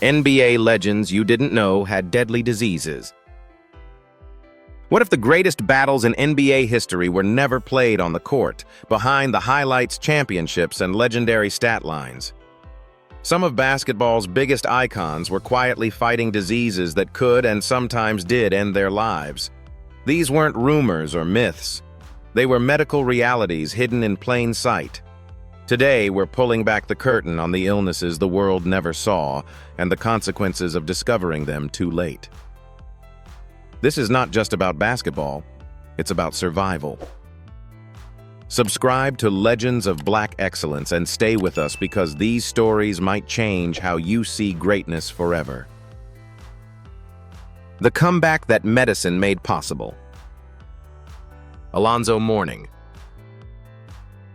NBA legends you didn't know had deadly diseases. What if the greatest battles in NBA history were never played on the court, behind the highlights, championships, and legendary stat lines? Some of basketball's biggest icons were quietly fighting diseases that could and sometimes did end their lives. These weren't rumors or myths. They were medical realities hidden in plain sight. Today, we're pulling back the curtain on the illnesses the world never saw and the consequences of discovering them too late. This is not just about basketball, it's about survival. Subscribe to Legends of Black Excellence and stay with us because these stories might change how you see greatness forever. The comeback that medicine made possible. Alonzo Mourning.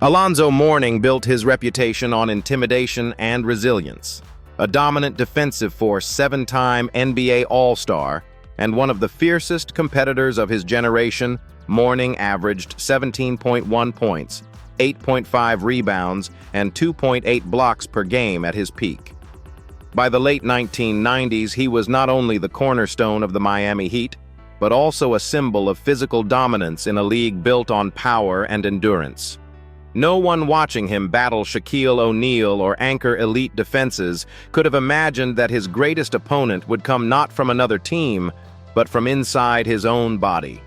Alonzo Mourning built his reputation on intimidation and resilience. A dominant defensive force, seven-time NBA All-Star, and one of the fiercest competitors of his generation, Mourning averaged 17.1 points, 8.5 rebounds, and 2.8 blocks per game at his peak. By the late 1990s, he was not only the cornerstone of the Miami Heat, but also a symbol of physical dominance in a league built on power and endurance. No one watching him battle Shaquille O'Neal or anchor elite defenses could have imagined that his greatest opponent would come not from another team, but from inside his own body.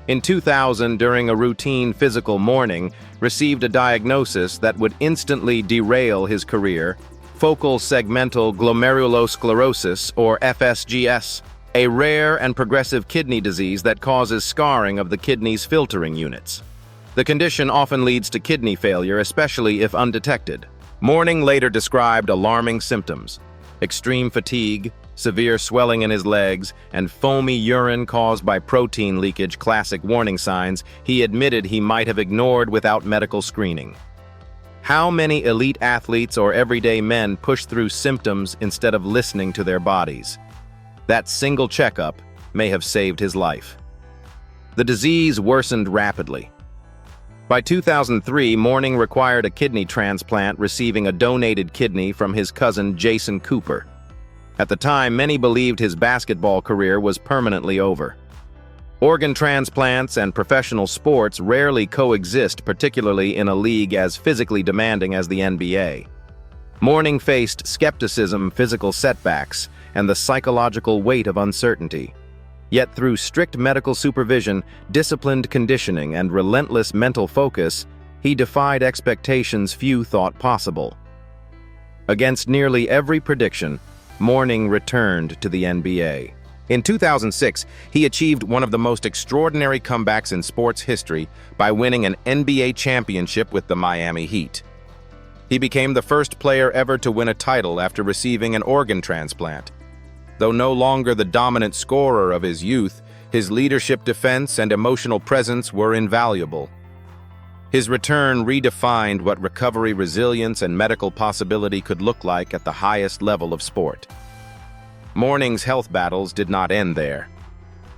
In 2000, during a routine physical, Mourning received a diagnosis that would instantly derail his career: focal segmental glomerulosclerosis, or FSGS, a rare and progressive kidney disease that causes scarring of the kidney's filtering units. The condition often leads to kidney failure, especially if undetected. Mourning later described alarming symptoms: extreme fatigue, severe swelling in his legs, and foamy urine caused by protein leakage, classic warning signs he admitted he might have ignored without medical screening. How many elite athletes or everyday men push through symptoms instead of listening to their bodies? That single checkup may have saved his life. The disease worsened rapidly. By 2003, Mourning required a kidney transplant, receiving a donated kidney from his cousin Jason Cooper. At the time, many believed his basketball career was permanently over. Organ transplants and professional sports rarely coexist, particularly in a league as physically demanding as the NBA. Mourning faced skepticism, physical setbacks, and the psychological weight of uncertainty. Yet through strict medical supervision, disciplined conditioning, and relentless mental focus, he defied expectations few thought possible. Against nearly every prediction, Mourning returned to the NBA. In 2006, he achieved one of the most extraordinary comebacks in sports history by winning an NBA championship with the Miami Heat. He became the first player ever to win a title after receiving an organ transplant. Though no longer the dominant scorer of his youth, his leadership, defense, and emotional presence were invaluable. His return redefined what recovery, resilience, and medical possibility could look like at the highest level of sport. Mourning's health battles did not end there.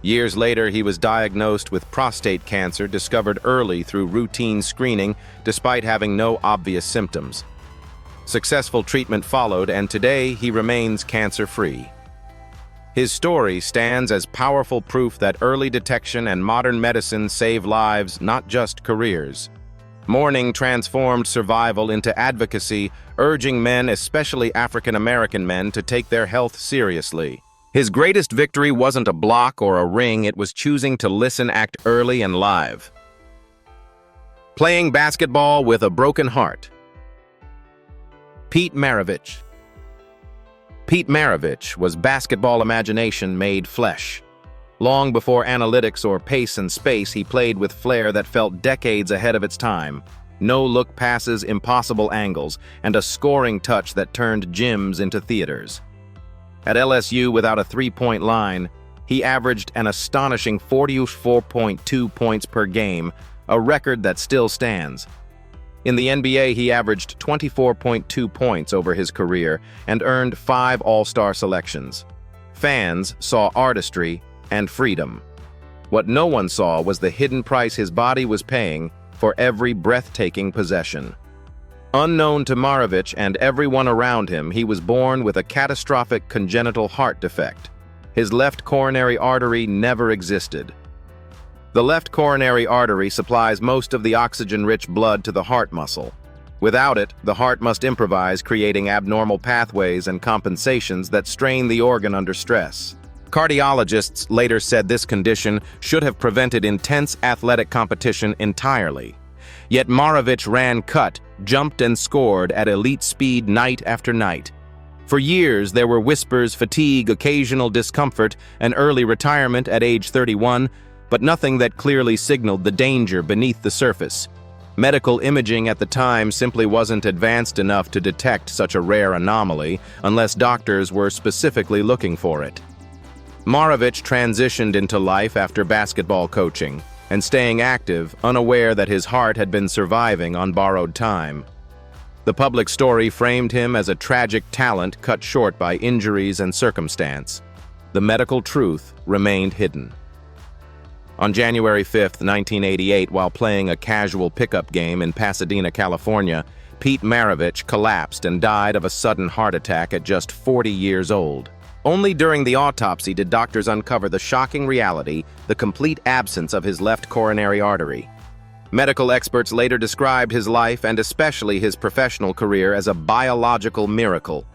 Years later, he was diagnosed with prostate cancer, discovered early through routine screening, despite having no obvious symptoms. Successful treatment followed, and today he remains cancer-free. His story stands as powerful proof that early detection and modern medicine save lives, not just careers. Mourning transformed survival into advocacy, urging men, especially African-American men, to take their health seriously. His greatest victory wasn't a block or a ring, it was choosing to listen, act early, and live. Playing basketball with a broken heart. Pete Maravich. Pete Maravich was basketball imagination made flesh. Long before analytics or pace and space, he played with flair that felt decades ahead of its time. No-look passes, impossible angles, and a scoring touch that turned gyms into theaters. At LSU, without a three-point line, he averaged an astonishing 44.2 points per game, a record that still stands. In the NBA, he averaged 24.2 points over his career and earned 5 All-Star selections. Fans saw artistry and freedom. What no one saw was the hidden price his body was paying for every breathtaking possession. Unknown to Maravich and everyone around him, he was born with a catastrophic congenital heart defect. His left coronary artery never existed. The left coronary artery supplies most of the oxygen-rich blood to the heart muscle. Without it, the heart must improvise, creating abnormal pathways and compensations that strain the organ under stress. Cardiologists later said this condition should have prevented intense athletic competition entirely. Yet Maravich ran cut, jumped and scored at elite speed night after night. For years, there were whispers, fatigue, occasional discomfort, and early retirement at age 31, but nothing that clearly signaled the danger beneath the surface. Medical imaging at the time simply wasn't advanced enough to detect such a rare anomaly unless doctors were specifically looking for it. Maravich transitioned into life after basketball coaching and staying active, unaware that his heart had been surviving on borrowed time. The public story framed him as a tragic talent cut short by injuries and circumstance. The medical truth remained hidden. On January 5, 1988, while playing a casual pickup game in Pasadena, California, Pete Maravich collapsed and died of a sudden heart attack at just 40 years old. Only during the autopsy did doctors uncover the shocking reality, the complete absence of his left coronary artery. Medical experts later described his life and especially his professional career as a biological miracle.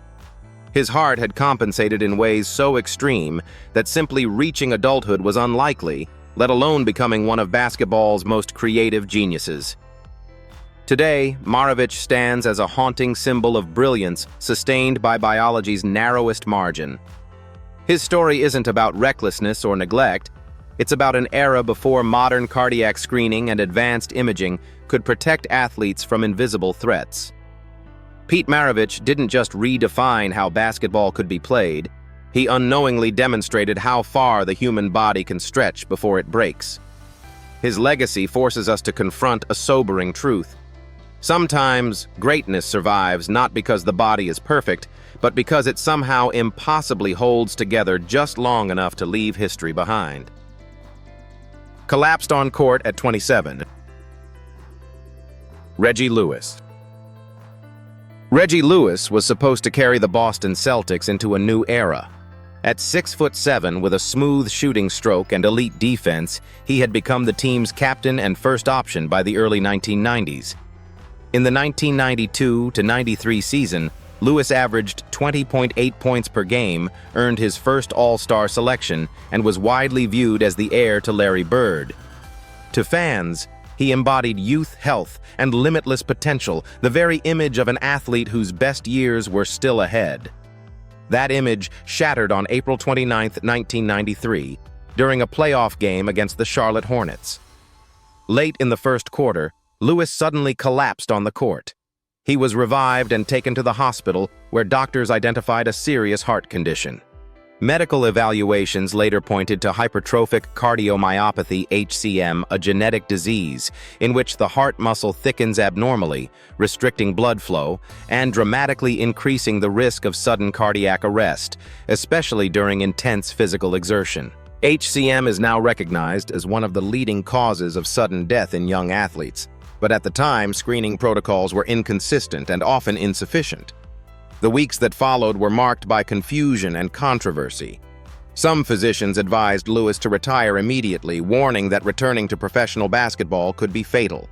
His heart had compensated in ways so extreme that simply reaching adulthood was unlikely, let alone becoming one of basketball's most creative geniuses. Today, Maravich stands as a haunting symbol of brilliance sustained by biology's narrowest margin. His story isn't about recklessness or neglect. It's about an era before modern cardiac screening and advanced imaging could protect athletes from invisible threats. Pete Maravich didn't just redefine how basketball could be played, he unknowingly demonstrated how far the human body can stretch before it breaks. His legacy forces us to confront a sobering truth. Sometimes, greatness survives not because the body is perfect, but because it somehow impossibly holds together just long enough to leave history behind. Collapsed on court at 27. Reggie Lewis. Reggie Lewis was supposed to carry the Boston Celtics into a new era. At 6'7" with a smooth shooting stroke and elite defense, he had become the team's captain and first option by the early 1990s. In the 1992-93 season, Lewis averaged 20.8 points per game, earned his first All-Star selection, and was widely viewed as the heir to Larry Bird. To fans, he embodied youth, health, and limitless potential, the very image of an athlete whose best years were still ahead. That image shattered on April 29, 1993, during a playoff game against the Charlotte Hornets. Late in the first quarter, Lewis suddenly collapsed on the court. He was revived and taken to the hospital, where doctors identified a serious heart condition. Medical evaluations later pointed to hypertrophic cardiomyopathy (HCM), a genetic disease in which the heart muscle thickens abnormally, restricting blood flow and dramatically increasing the risk of sudden cardiac arrest, especially during intense physical exertion. HCM is now recognized as one of the leading causes of sudden death in young athletes, but at the time, screening protocols were inconsistent and often insufficient. The weeks that followed were marked by confusion and controversy. Some physicians advised Lewis to retire immediately, warning that returning to professional basketball could be fatal.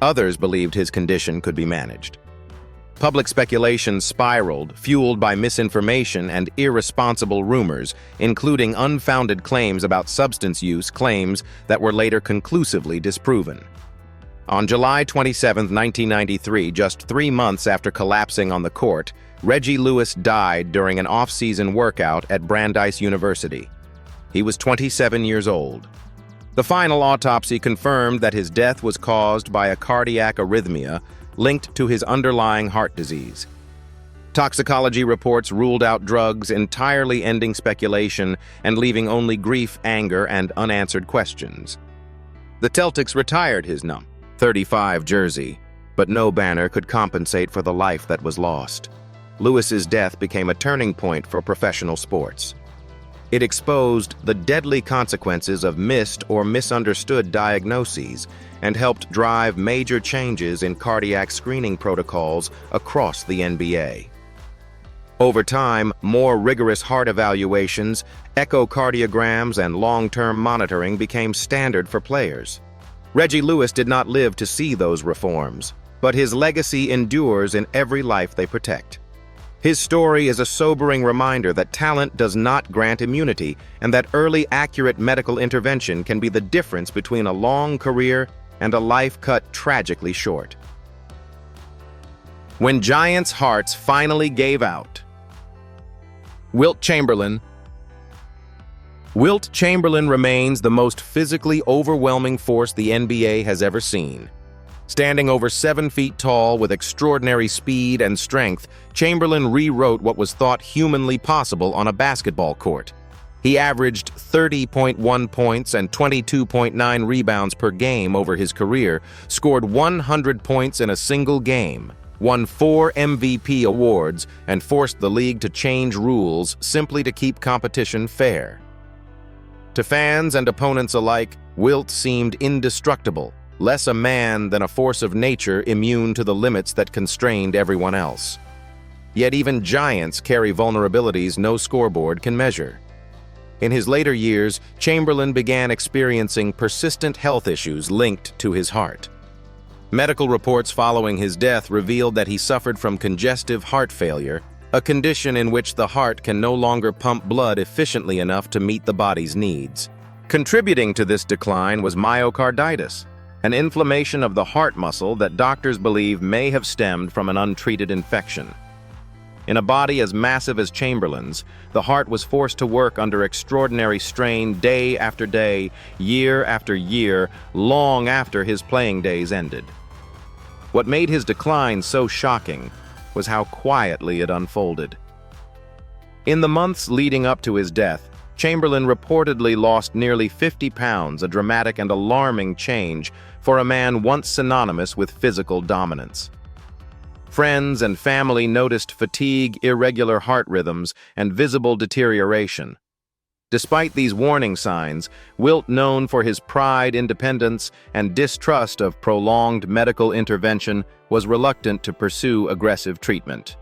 Others believed his condition could be managed. Public speculation spiraled, fueled by misinformation and irresponsible rumors, including unfounded claims about substance use, claims that were later conclusively disproven. On July 27, 1993, just 3 months after collapsing on the court, Reggie Lewis died during an off-season workout at Brandeis University. He was 27 years old. The final autopsy confirmed that his death was caused by a cardiac arrhythmia linked to his underlying heart disease. Toxicology reports ruled out drugs, entirely ending speculation and leaving only grief, anger, and unanswered questions. The Celtics retired his number 35 jersey, but no banner could compensate for the life that was lost. Lewis's death became a turning point for professional sports. It exposed the deadly consequences of missed or misunderstood diagnoses and helped drive major changes in cardiac screening protocols across the NBA. Over time, more rigorous heart evaluations, echocardiograms, and long-term monitoring became standard for players. Reggie Lewis did not live to see those reforms, but his legacy endures in every life they protect. His story is a sobering reminder that talent does not grant immunity and that early, accurate medical intervention can be the difference between a long career and a life cut tragically short. When Giants' hearts finally gave out. Wilt Chamberlain. Wilt Chamberlain remains the most physically overwhelming force the NBA has ever seen. Standing over 7 feet tall with extraordinary speed and strength, Chamberlain rewrote what was thought humanly possible on a basketball court. He averaged 30.1 points and 22.9 rebounds per game over his career, scored 100 points in a single game, won 4 MVP awards, and forced the league to change rules simply to keep competition fair. To fans and opponents alike, Wilt seemed indestructible, less a man than a force of nature immune to the limits that constrained everyone else. Yet even giants carry vulnerabilities no scoreboard can measure. In his later years, Chamberlain began experiencing persistent health issues linked to his heart. Medical reports following his death revealed that he suffered from congestive heart failure, a condition in which the heart can no longer pump blood efficiently enough to meet the body's needs. Contributing to this decline was myocarditis, an inflammation of the heart muscle that doctors believe may have stemmed from an untreated infection. In a body as massive as Chamberlain's, the heart was forced to work under extraordinary strain day after day, year after year, long after his playing days ended. What made his decline so shocking was how quietly it unfolded. In the months leading up to his death, Chamberlain reportedly lost nearly 50 pounds, a dramatic and alarming change for a man once synonymous with physical dominance. Friends and family noticed fatigue, irregular heart rhythms, and visible deterioration. Despite these warning signs, Wilt, known for his pride, independence, and distrust of prolonged medical intervention, was reluctant to pursue aggressive treatment.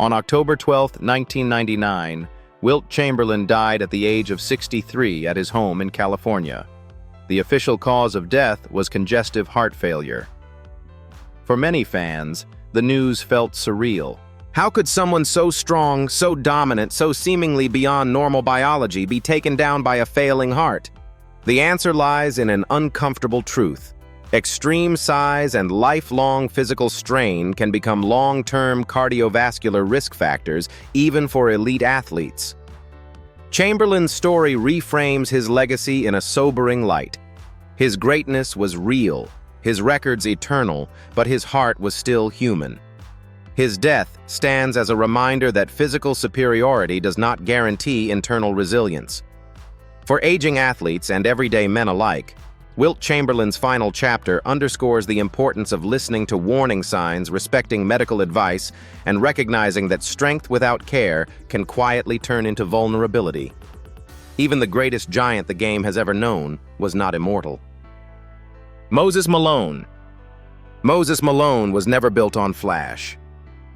On October 12, 1999, Wilt Chamberlain died at the age of 63 at his home in California. The official cause of death was congestive heart failure. For many fans, the news felt surreal. How could someone so strong, so dominant, so seemingly beyond normal biology be taken down by a failing heart? The answer lies in an uncomfortable truth. Extreme size and lifelong physical strain can become long-term cardiovascular risk factors, even for elite athletes. Chamberlain's story reframes his legacy in a sobering light. His greatness was real, his records eternal, but his heart was still human. His death stands as a reminder that physical superiority does not guarantee internal resilience. For aging athletes and everyday men alike, Wilt Chamberlain's final chapter underscores the importance of listening to warning signs, respecting medical advice, and recognizing that strength without care can quietly turn into vulnerability. Even the greatest giant the game has ever known was not immortal. Moses Malone. Moses Malone was never built on flash.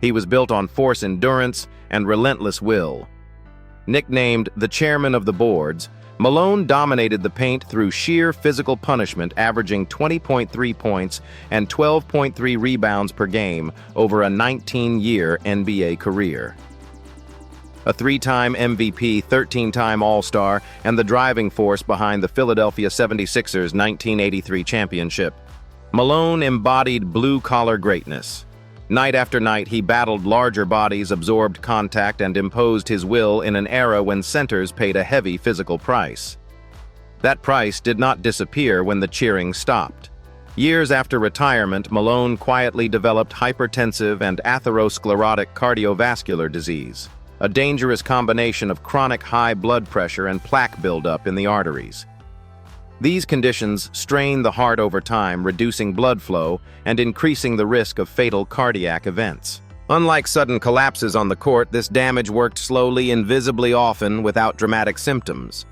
He was built on force endurance and relentless will. Nicknamed the chairman of the boards, Malone dominated the paint through sheer physical punishment, averaging 20.3 points and 12.3 rebounds per game over a 19-year NBA career. A 3-time MVP, 13-time All-Star, and the driving force behind the Philadelphia 76ers' 1983 championship, Malone embodied blue-collar greatness. Night after night, he battled larger bodies, absorbed contact, and imposed his will in an era when centers paid a heavy physical price. That price did not disappear when the cheering stopped. Years after retirement, Malone quietly developed hypertensive and atherosclerotic cardiovascular disease, a dangerous combination of chronic high blood pressure and plaque buildup in the arteries. These conditions strain the heart over time, reducing blood flow and increasing the risk of fatal cardiac events. Unlike sudden collapses on the court, this damage worked slowly and visibly, often without dramatic symptoms.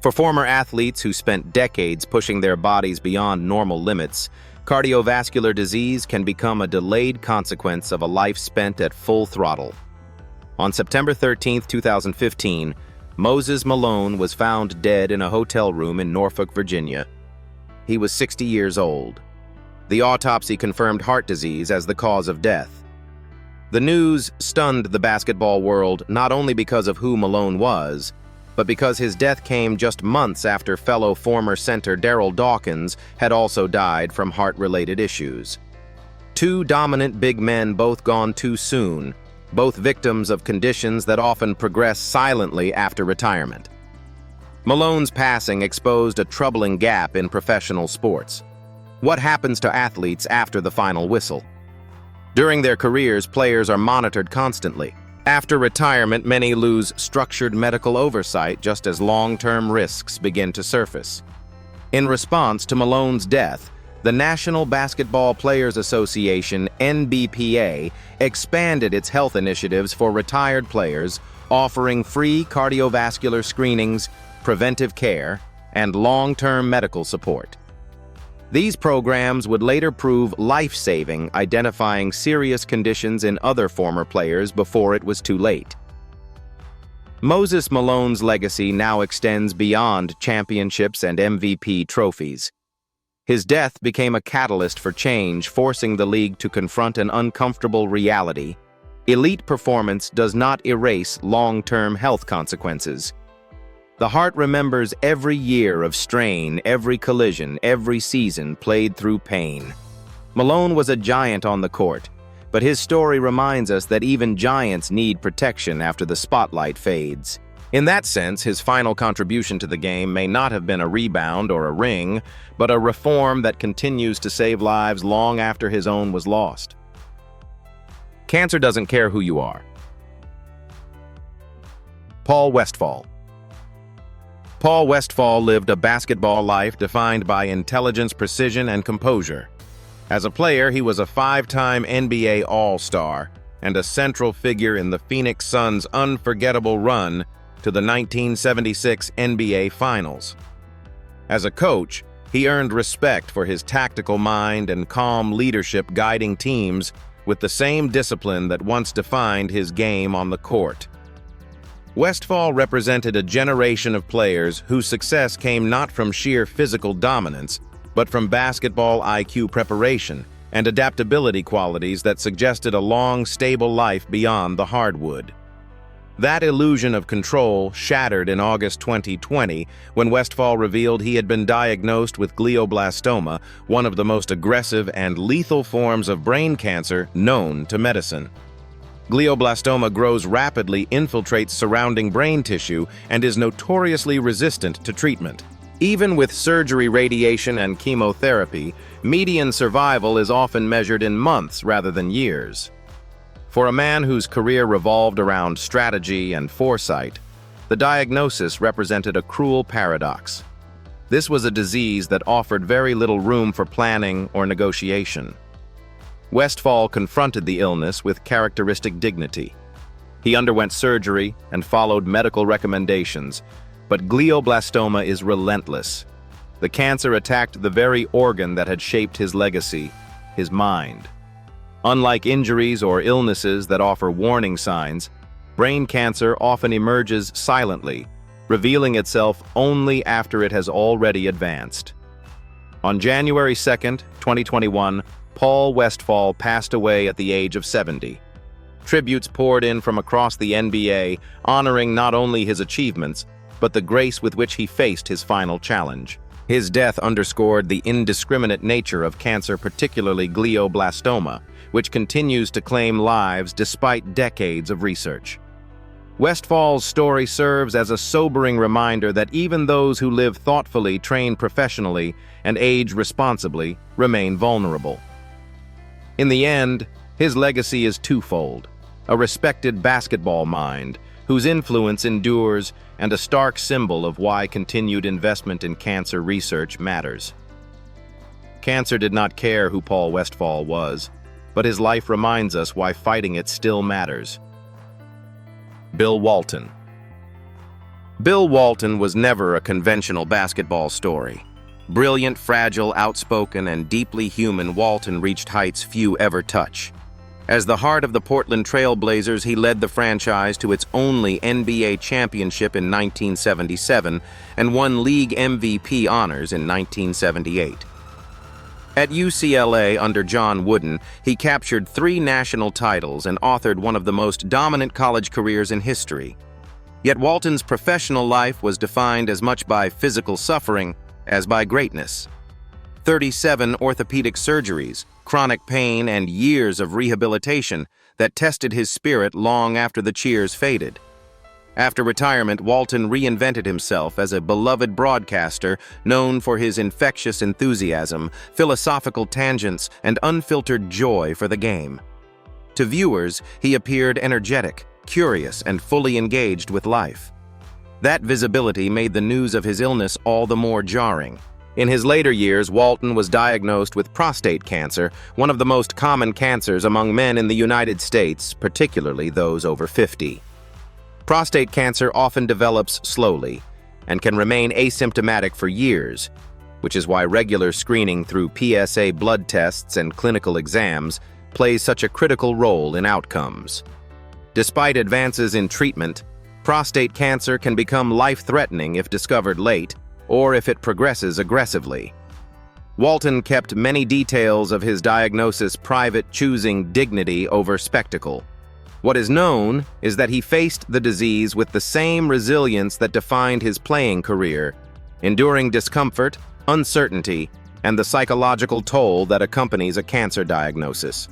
For former athletes who spent decades pushing their bodies beyond normal limits, cardiovascular disease can become a delayed consequence of a life spent at full throttle. On September 13, 2015, Moses Malone was found dead in a hotel room in Norfolk, Virginia. He was 60 years old. The autopsy confirmed heart disease as the cause of death. The news stunned the basketball world not only because of who Malone was, but because his death came just months after fellow former center Darryl Dawkins had also died from heart-related issues. Two dominant big men, both gone too soon, both victims of conditions that often progress silently after retirement. Malone's passing exposed a troubling gap in professional sports. What happens to athletes after the final whistle? During their careers, players are monitored constantly. After retirement, many lose structured medical oversight just as long-term risks begin to surface. In response to Malone's death, the National Basketball Players Association, NBPA, expanded its health initiatives for retired players, offering free cardiovascular screenings, preventive care, and long-term medical support. These programs would later prove life-saving, identifying serious conditions in other former players before it was too late. Moses Malone's legacy now extends beyond championships and MVP trophies. His death became a catalyst for change, forcing the league to confront an uncomfortable reality. Elite performance does not erase long-term health consequences. The heart remembers every year of strain, every collision, every season played through pain. Malone was a giant on the court, but his story reminds us that even giants need protection after the spotlight fades. In that sense, his final contribution to the game may not have been a rebound or a ring, but a reform that continues to save lives long after his own was lost. Cancer doesn't care who you are. Paul Westphal. Paul Westphal lived a basketball life defined by intelligence, precision, and composure. As a player, he was a five-time NBA All-Star and a central figure in the Phoenix Suns' unforgettable run to the 1976 NBA Finals. As a coach, he earned respect for his tactical mind and calm leadership, guiding teams with the same discipline that once defined his game on the court. Westphal represented a generation of players whose success came not from sheer physical dominance, but from basketball IQ preparation and adaptability qualities that suggested a long, stable life beyond the hardwood. That illusion of control shattered in August 2020 when Westphal revealed he had been diagnosed with glioblastoma, one of the most aggressive and lethal forms of brain cancer known to medicine. Glioblastoma grows rapidly, infiltrates surrounding brain tissue, and is notoriously resistant to treatment. Even with surgery, radiation, and chemotherapy, median survival is often measured in months rather than years. For a man whose career revolved around strategy and foresight, the diagnosis represented a cruel paradox. This was a disease that offered very little room for planning or negotiation. Westphal confronted the illness with characteristic dignity. He underwent surgery and followed medical recommendations, but glioblastoma is relentless. The cancer attacked the very organ that had shaped his legacy, his mind. Unlike injuries or illnesses that offer warning signs, brain cancer often emerges silently, revealing itself only after it has already advanced. On January 2nd, 2021, Paul Westphal passed away at the age of 70. Tributes poured in from across the NBA, honoring not only his achievements, but the grace with which he faced his final challenge. His death underscored the indiscriminate nature of cancer, particularly glioblastoma, which continues to claim lives despite decades of research. Westphal's story serves as a sobering reminder that even those who live thoughtfully, train professionally, and age responsibly remain vulnerable. In the end, his legacy is twofold: a respected basketball mind, whose influence endures, and a stark symbol of why continued investment in cancer research matters. Cancer did not care who Paul Westphal was. but his life reminds us why fighting it still matters. Bill Walton. Bill Walton was never a conventional basketball story. Brilliant, fragile, outspoken, and deeply human, Walton reached heights few ever touch. As the heart of the Portland Trail Blazers, he led the franchise to its only NBA championship in 1977 and won league MVP honors in 1978. At UCLA under John Wooden, he captured 3 national titles and authored one of the most dominant college careers in history. Yet Walton's professional life was defined as much by physical suffering as by greatness. 37 orthopedic surgeries, chronic pain, and years of rehabilitation that tested his spirit long after the cheers faded. After retirement, Walton reinvented himself as a beloved broadcaster known for his infectious enthusiasm, philosophical tangents, and unfiltered joy for the game. To viewers, he appeared energetic, curious, and fully engaged with life. That visibility made the news of his illness all the more jarring. In his later years, Walton was diagnosed with prostate cancer, one of the most common cancers among men in the United States, particularly those over 50. Prostate cancer often develops slowly and can remain asymptomatic for years, which is why regular screening through PSA blood tests and clinical exams plays such a critical role in outcomes. Despite advances in treatment, prostate cancer can become life-threatening if discovered late, or if it progresses aggressively. Walton kept many details of his diagnosis private, choosing dignity over spectacle. What is known is that he faced the disease with the same resilience that defined his playing career, enduring discomfort, uncertainty, and the psychological toll that accompanies a cancer diagnosis.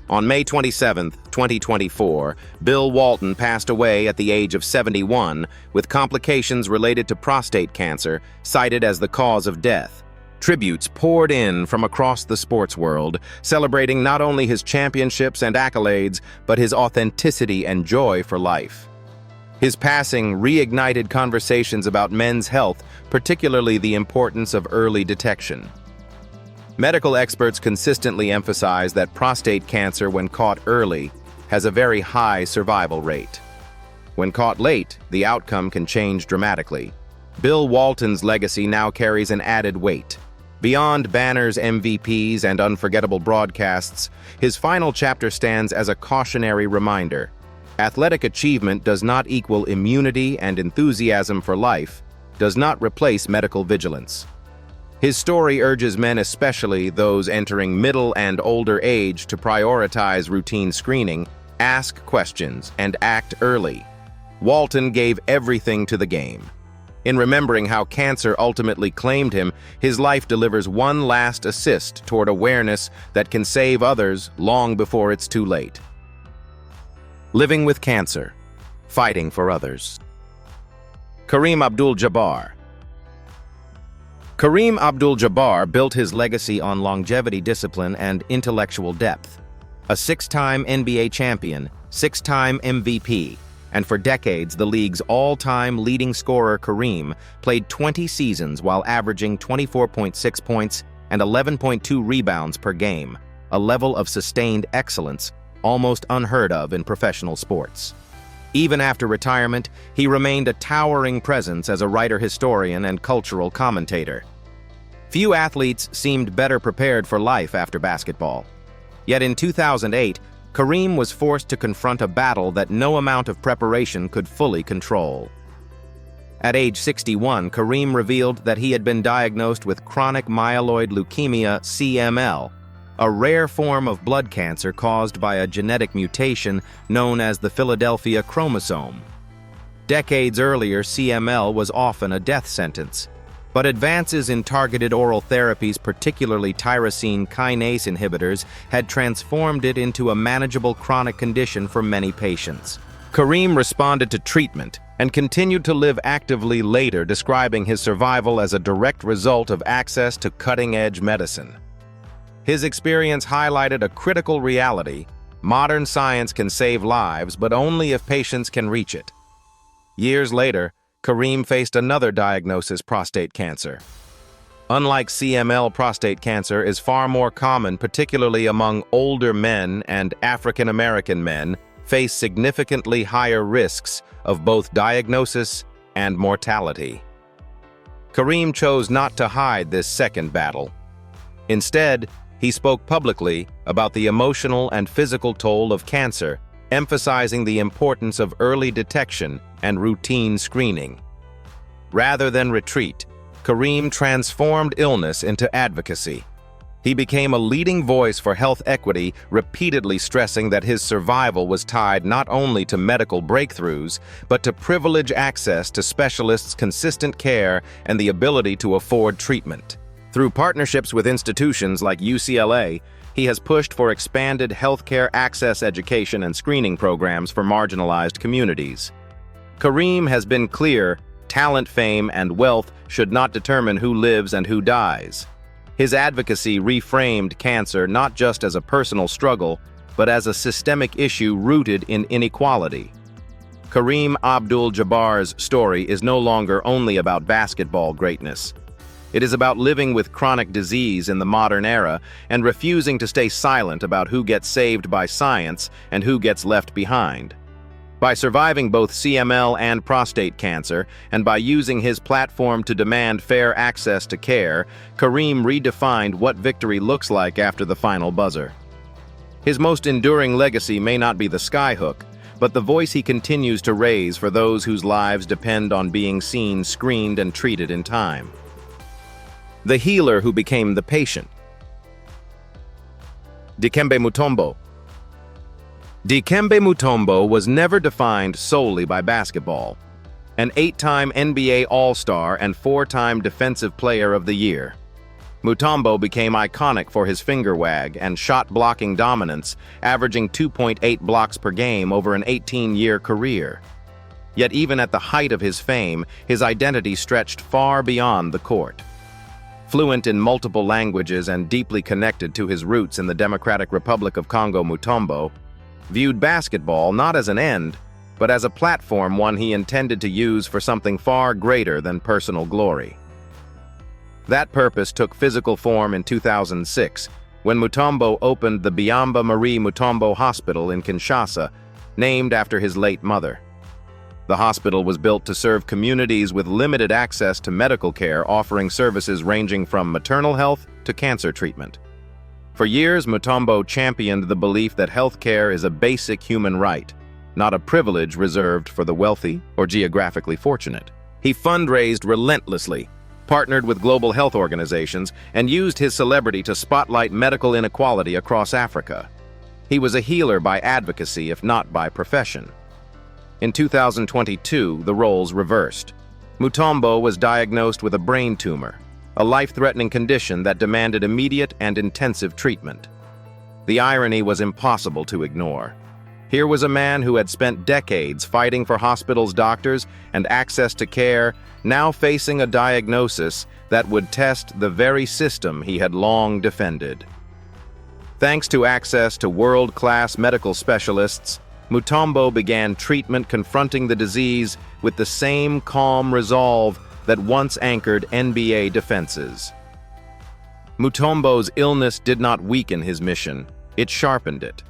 On May 27, 2024, Bill Walton passed away at the age of 71 with complications related to prostate cancer cited as the cause of death. Tributes poured in from across the sports world, celebrating not only his championships and accolades, but his authenticity and joy for life. His passing reignited conversations about men's health, particularly the importance of early detection. Medical experts consistently emphasize that prostate cancer, when caught early, has a very high survival rate. When caught late, the outcome can change dramatically. Bill Walton's legacy now carries an added weight. Beyond banners, MVPs, and unforgettable broadcasts, his final chapter stands as a cautionary reminder. Athletic achievement does not equal immunity, and enthusiasm for life does not replace medical vigilance. His story urges men, especially those entering middle and older age, to prioritize routine screening, ask questions, and act early. Walton gave everything to the game. In remembering how cancer ultimately claimed him, his life delivers one last assist toward awareness that can save others long before it's too late. Living with cancer, fighting for others. Kareem Abdul-Jabbar. Kareem Abdul-Jabbar built his legacy on longevity, discipline, and intellectual depth. A 6-time NBA champion, 6-time MVP, and for decades the league's all-time leading scorer, Kareem played 20 seasons while averaging 24.6 points and 11.2 rebounds per game, a level of sustained excellence almost unheard of in professional sports. Even after retirement, he remained a towering presence as a writer, historian, and cultural commentator. Few athletes seemed better prepared for life after basketball. Yet in 2008, Kareem was forced to confront a battle that no amount of preparation could fully control. At age 61, Kareem revealed that he had been diagnosed with chronic myeloid leukemia, CML, a rare form of blood cancer caused by a genetic mutation known as the Philadelphia chromosome. Decades earlier, CML was often a death sentence, but advances in targeted oral therapies, particularly tyrosine kinase inhibitors, had transformed it into a manageable chronic condition for many patients. Kareem responded to treatment and continued to live actively later, describing his survival as a direct result of access to cutting-edge medicine. His experience highlighted a critical reality: modern science can save lives, but only if patients can reach it. Years later, Kareem faced another diagnosis: prostate cancer. unlike CML, prostate cancer is far more common, particularly among older men, and African American men face significantly higher risks of both diagnosis and mortality. Kareem chose not to hide this second battle. Instead, he spoke publicly about the emotional and physical toll of cancer, emphasizing the importance of early detection and routine screening. Rather than retreat, Kareem transformed illness into advocacy. He became a leading voice for health equity, repeatedly stressing that his survival was tied not only to medical breakthroughs, but to privileged access to specialists' consistent care and the ability to afford treatment. Through partnerships with institutions like UCLA, he has pushed for expanded healthcare access education and screening programs for marginalized communities. Kareem has been clear: talent, fame, and wealth should not determine who lives and who dies. His advocacy reframed cancer not just as a personal struggle, but as a systemic issue rooted in inequality. Kareem Abdul-Jabbar's story is no longer only about basketball greatness. It is about living with chronic disease in the modern era and refusing to stay silent about who gets saved by science and who gets left behind. By surviving both CML and prostate cancer, and by using his platform to demand fair access to care, Kareem redefined what victory looks like after the final buzzer. His most enduring legacy may not be the skyhook, but the voice he continues to raise for those whose lives depend on being seen, screened, and treated in time. The healer who became the patient. Dikembe Mutombo. Dikembe Mutombo was never defined solely by basketball. An 8-time NBA All-Star and 4-time Defensive Player of the Year, Mutombo became iconic for his finger wag and shot-blocking dominance, averaging 2.8 blocks per game over an 18-year career. Yet even at the height of his fame, his identity stretched far beyond the court. Fluent in multiple languages and deeply connected to his roots in the Democratic Republic of Congo, Mutombo viewed basketball not as an end, but as a platform one he intended to use for something far greater than personal glory. That purpose took physical form in 2006, when Mutombo opened the Biamba Marie Mutombo Hospital in Kinshasa, named after his late mother. The hospital was built to serve communities with limited access to medical care, offering services ranging from maternal health to cancer treatment. For years, Mutombo championed the belief that healthcare is a basic human right, not a privilege reserved for the wealthy or geographically fortunate. He fundraised relentlessly, partnered with global health organizations, and used his celebrity to spotlight medical inequality across Africa. He was a healer by advocacy, if not by profession. In 2022, the roles reversed. Mutombo was diagnosed with a brain tumor, a life-threatening condition that demanded immediate and intensive treatment. The irony was impossible to ignore. Here was a man who had spent decades fighting for hospitals, doctors, and access to care, now facing a diagnosis that would test the very system he had long defended. Thanks to access to world-class medical specialists, Mutombo began treatment, confronting the disease with the same calm resolve that once anchored NBA defenses. Mutombo's illness did not weaken his mission, it sharpened it.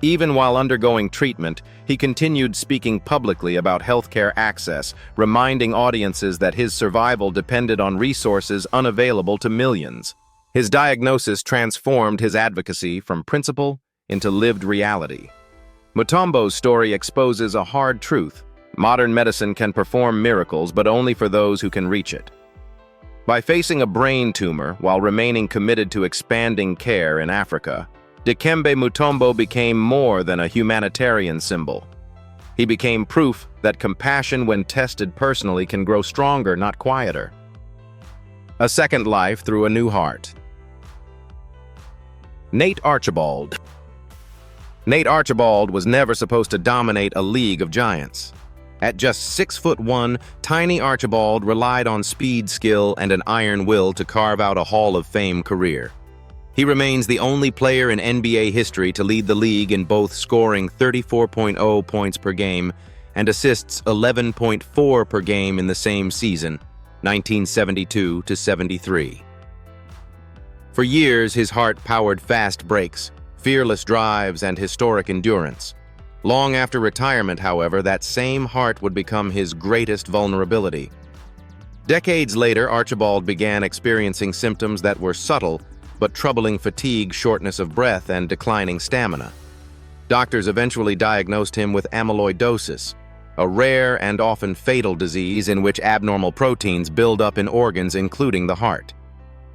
Even while undergoing treatment, he continued speaking publicly about healthcare access, reminding audiences that his survival depended on resources unavailable to millions. His diagnosis transformed his advocacy from principle into lived reality. Mutombo's story exposes a hard truth. Modern medicine can perform miracles, but only for those who can reach it. By facing a brain tumor while remaining committed to expanding care in Africa, Dikembe Mutombo became more than a humanitarian symbol. He became proof that compassion, when tested personally, can grow stronger, not quieter. A second life through a new heart. Nate Archibald. Nate Archibald was never supposed to dominate a league of giants. At just 6'1", tiny Archibald relied on speed, skill, and an iron will to carve out a Hall of Fame career. He remains the only player in NBA history to lead the league in both scoring 34.0 points per game and assists 11.4 per game in the same season, 1972 to 73. For years, his heart powered fast breaks, fearless drives, and historic endurance. Long after retirement, however, that same heart would become his greatest vulnerability. Decades later, Archibald began experiencing symptoms that were subtle but troubling: fatigue, shortness of breath, and declining stamina. Doctors eventually diagnosed him with amyloidosis, a rare and often fatal disease in which abnormal proteins build up in organs, including the heart.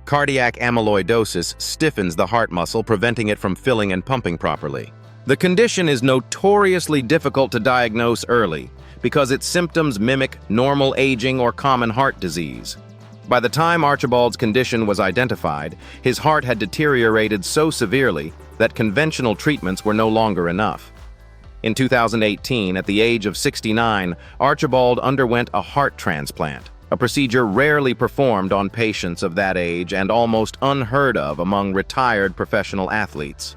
Cardiac amyloidosis stiffens the heart muscle, preventing it from filling and pumping properly. The condition is notoriously difficult to diagnose early because its symptoms mimic normal aging or common heart disease. By the time Archibald's condition was identified, his heart had deteriorated so severely that conventional treatments were no longer enough. In 2018, at the age of 69, Archibald underwent a heart transplant, a procedure rarely performed on patients of that age and almost unheard of among retired professional athletes.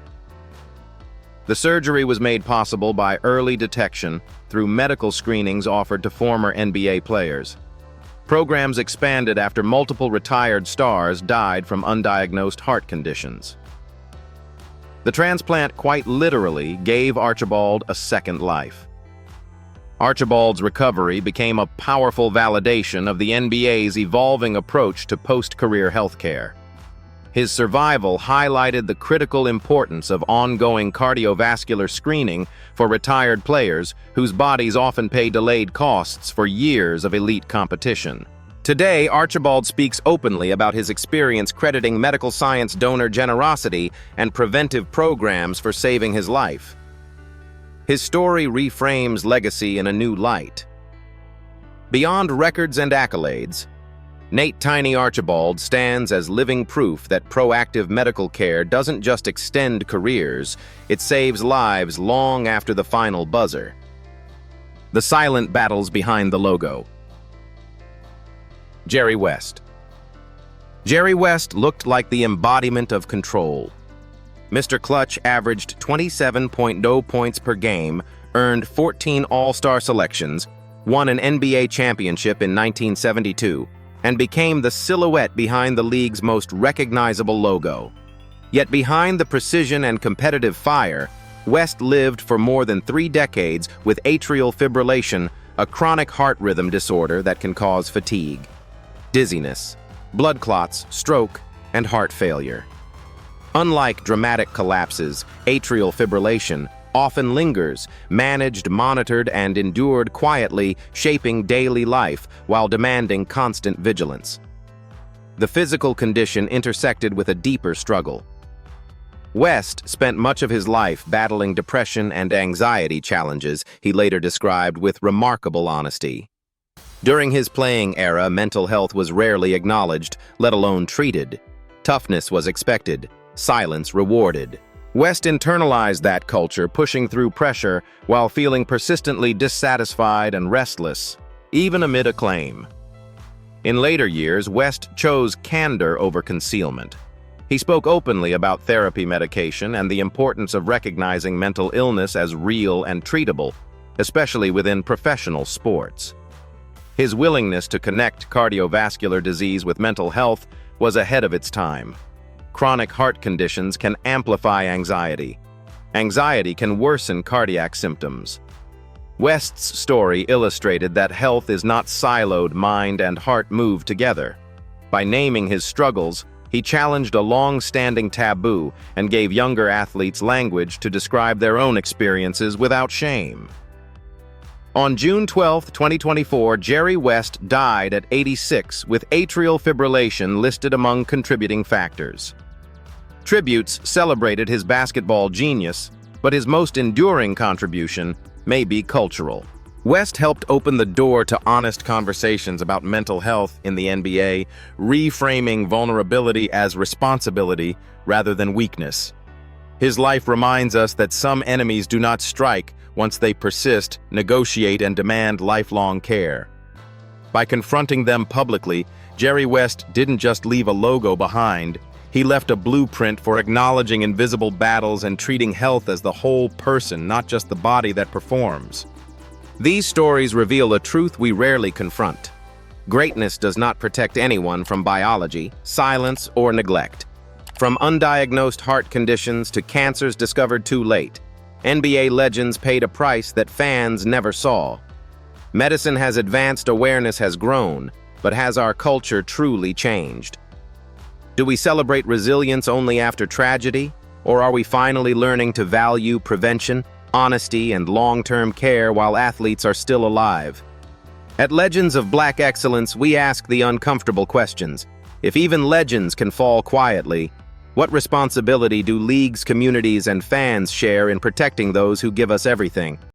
The surgery was made possible by early detection through medical screenings offered to former NBA players. Programs expanded after multiple retired stars died from undiagnosed heart conditions. The transplant quite literally gave Archibald a second life. Archibald's recovery became a powerful validation of the NBA's evolving approach to post-career healthcare. His survival highlighted the critical importance of ongoing cardiovascular screening for retired players whose bodies often pay delayed costs for years of elite competition. Today, Archibald speaks openly about his experience, crediting medical science donor generosity and preventive programs for saving his life. His story reframes legacy in a new light. Beyond records and accolades, Nate "Tiny" Archibald stands as living proof that proactive medical care doesn't just extend careers, it saves lives long after the final buzzer. The silent battles behind the logo. Jerry West. Jerry West looked like the embodiment of control. Mr. Clutch averaged 27.0 points per game, earned 14 All-Star selections, won an NBA championship in 1972, and became the silhouette behind the league's most recognizable logo. Yet behind the precision and competitive fire, West lived for more than 3 decades with atrial fibrillation, a chronic heart rhythm disorder that can cause fatigue, dizziness, blood clots, stroke, and heart failure. Unlike dramatic collapses, atrial fibrillation often lingers, managed, monitored, and endured quietly, shaping daily life while demanding constant vigilance. The physical condition intersected with a deeper struggle. West spent much of his life battling depression and anxiety challenges he later described with remarkable honesty. During his playing era, mental health was rarely acknowledged, let alone treated. Toughness was expected, silence rewarded. West internalized that culture, pushing through pressure while feeling persistently dissatisfied and restless, even amid acclaim. In later years, West chose candor over concealment. He spoke openly about therapy, medication, and the importance of recognizing mental illness as real and treatable, especially within professional sports. His willingness to connect cardiovascular disease with mental health was ahead of its time. Chronic heart conditions can amplify anxiety. Anxiety can worsen cardiac symptoms. West's story illustrated that health is not siloed, mind and heart move together. By naming his struggles, he challenged a long-standing taboo and gave younger athletes language to describe their own experiences without shame. On June 12, 2024, Jerry West died at 86 with atrial fibrillation listed among contributing factors. Tributes celebrated his basketball genius, but his most enduring contribution may be cultural. West helped open the door to honest conversations about mental health in the NBA, reframing vulnerability as responsibility rather than weakness. His life reminds us that some enemies do not strike once they persist, negotiate, and demand lifelong care. By confronting them publicly, Jerry West didn't just leave a logo behind. He left a blueprint for acknowledging invisible battles and treating health as the whole person, not just the body that performs. These stories reveal a truth we rarely confront. Greatness does not protect anyone from biology, silence, or neglect. From undiagnosed heart conditions to cancers discovered too late, NBA legends paid a price that fans never saw. Medicine has advanced, awareness has grown, but has our culture truly changed? Do we celebrate resilience only after tragedy, or are we finally learning to value prevention, honesty, and long-term care while athletes are still alive? At Legends of Black Excellence, we ask the uncomfortable questions. If even legends can fall quietly, what responsibility do leagues, communities, and fans share in protecting those who give us everything?